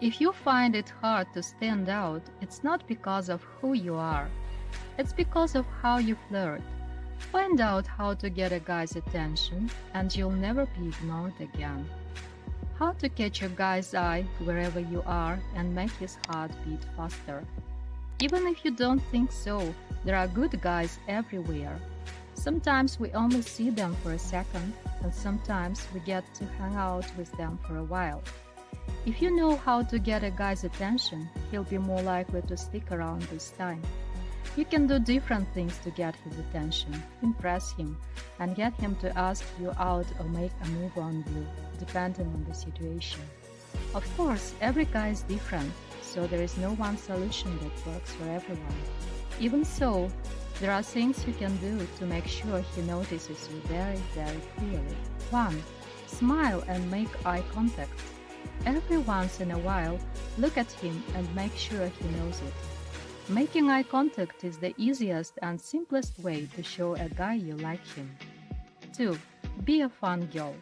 If you find it hard to stand out, it's not because of who you are. It's because of how you flirt. Find out how to get a guy's attention, and you'll never be ignored again. How to catch a guy's eye wherever you are and make his heart beat faster. Even if you don't think so, there are good guys everywhere. Sometimes we only see them for a second, and sometimes we get to hang out with them for a while. If you know how to get a guy's attention, he'll be more likely to stick around this time. You can do different things to get his attention, impress him, and get him to ask you out or make a move on you, depending on the situation. Of course, every guy is different, so there is no one solution that works for everyone. Even so, there are things you can do to make sure he notices you very, very clearly. 1. Smile and make eye contact. Every once in a while, look at him and make sure he knows it. Making eye contact is the easiest and simplest way to show a guy you like him. 2. Be a fun girl.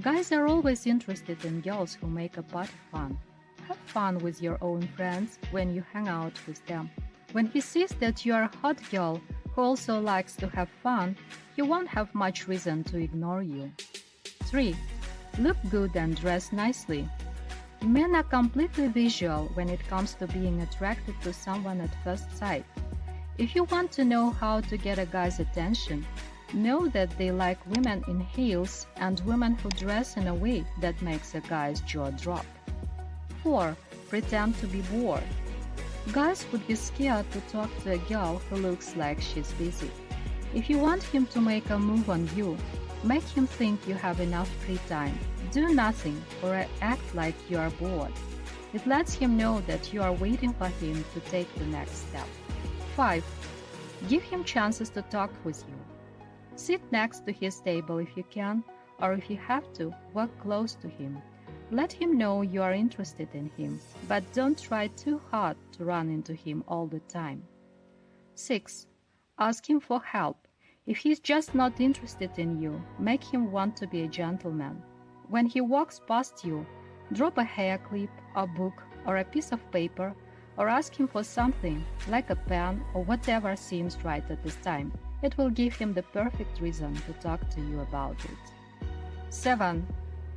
Guys are always interested in girls who make a party fun. Have fun with your own friends when you hang out with them. When he sees that you are a hot girl who also likes to have fun, he won't have much reason to ignore you. 3. Look good and dress nicely. Men are completely visual when it comes to being attracted to someone at first sight. If you want to know how to get a guy's attention, know that they like women in heels and women who dress in a way that makes a guy's jaw drop. 4. Pretend to be bored. Guys would be scared to talk to a girl who looks like she's busy. If you want him to make a move on you, make him think you have enough free time. Do nothing or act like you are bored. It lets him know that you are waiting for him to take the next step. 5. Give him chances to talk with you. Sit next to his table if you can, or if you have to, walk close to him. Let him know you are interested in him, but don't try too hard to run into him all the time. 6. Ask him for help. If he's just not interested in you, make him want to be a gentleman. When he walks past you, drop a hair clip, a book, or a piece of paper, or ask him for something, like a pen or whatever seems right at this time. It will give him the perfect reason to talk to you about it. 7.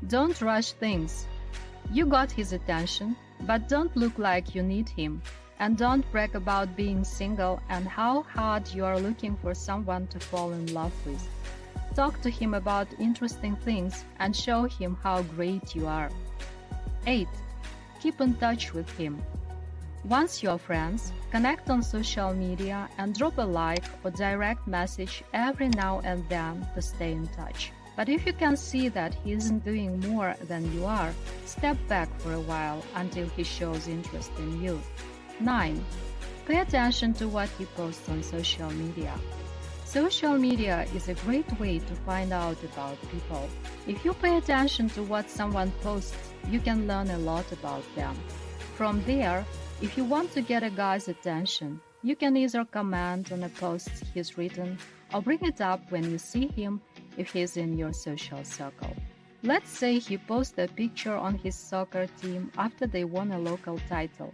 Don't rush things. You got his attention, but don't look like you need him. And don't brag about being single and how hard you are looking for someone to fall in love with. Talk to him about interesting things and show him how great you are. 8. Keep in touch with him. Once you're friends, connect on social media and drop a like or direct message every now and then to stay in touch. But if you can see that he isn't doing more than you are, step back for a while until he shows interest in you. 9. Pay attention to what he posts on social media. Social media is a great way to find out about people. If you pay attention to what someone posts, you can learn a lot about them. From there, if you want to get a guy's attention, you can either comment on a post he's written or bring it up when you see him if he's in your social circle. Let's say he posts a picture on his soccer team after they won a local title.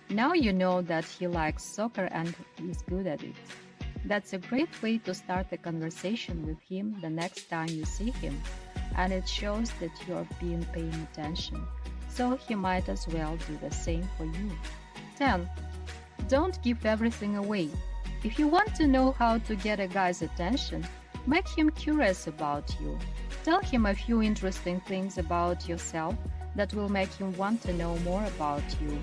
Now you know that he likes soccer and is good at it. That's a great way to start a conversation with him the next time you see him, and it shows that you're being paying attention, so he might as well do the same for you. 10. Don't give everything away. If you want to know how to get a guy's attention, make him curious about you. Tell him a few interesting things about yourself that will make him want to know more about you.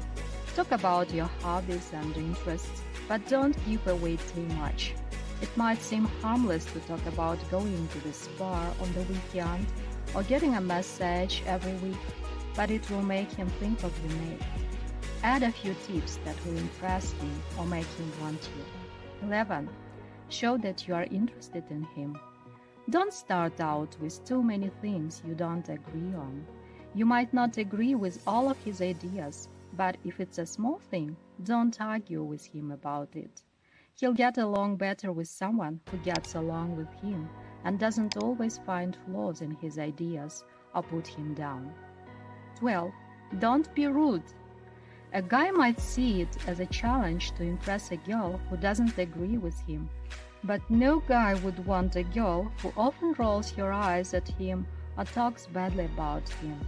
Talk about your hobbies and interests, but don't give away too much. It might seem harmless to talk about going to the spa on the weekend or getting a massage every week, but it will make him think of you next. Add a few tips that will impress him or make him want you. 11. Show that you are interested in him. Don't start out with too many things you don't agree on. You might not agree with all of his ideas, but if it's a small thing, don't argue with him about it. He'll get along better with someone who gets along with him and doesn't always find flaws in his ideas or put him down. 12. Don't be rude. A guy might see it as a challenge to impress a girl who doesn't agree with him, but no guy would want a girl who often rolls her eyes at him or talks badly about him.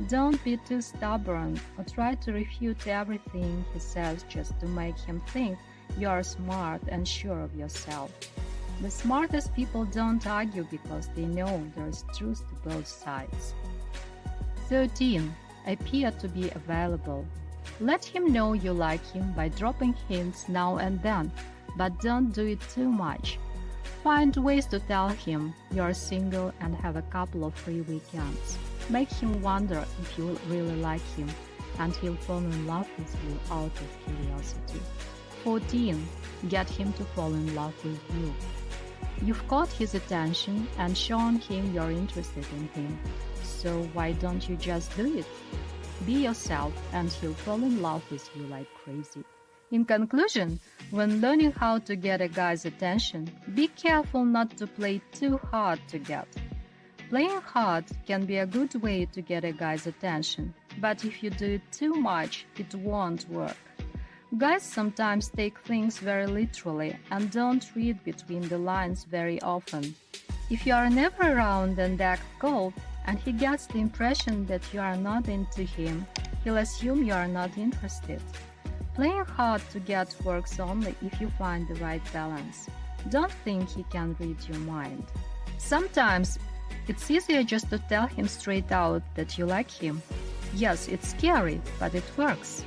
Don't be too stubborn or try to refute everything he says just to make him think you are smart and sure of yourself. The smartest people don't argue because they know there is truth to both sides. 13. Appear to be available. Let him know you like him by dropping hints now and then, but don't do it too much. Find ways to tell him you're single and have a couple of free weekends. Make him wonder if you really like him, and he'll fall in love with you out of curiosity. 14. Get him to fall in love with you. You've caught his attention and shown him you're interested in him, so why don't you just do it? Be yourself and he'll fall in love with you like crazy. In conclusion, when learning how to get a guy's attention, be careful not to play too hard to get. Playing hard can be a good way to get a guy's attention, but if you do it too much, it won't work. Guys sometimes take things very literally and don't read between the lines very often. If you are never around and act cold, and he gets the impression that you are not into him, he'll assume you are not interested. Playing hard to get works only if you find the right balance. Don't think he can read your mind. Sometimes it's easier just to tell him straight out that you like him. Yes, it's scary, but it works.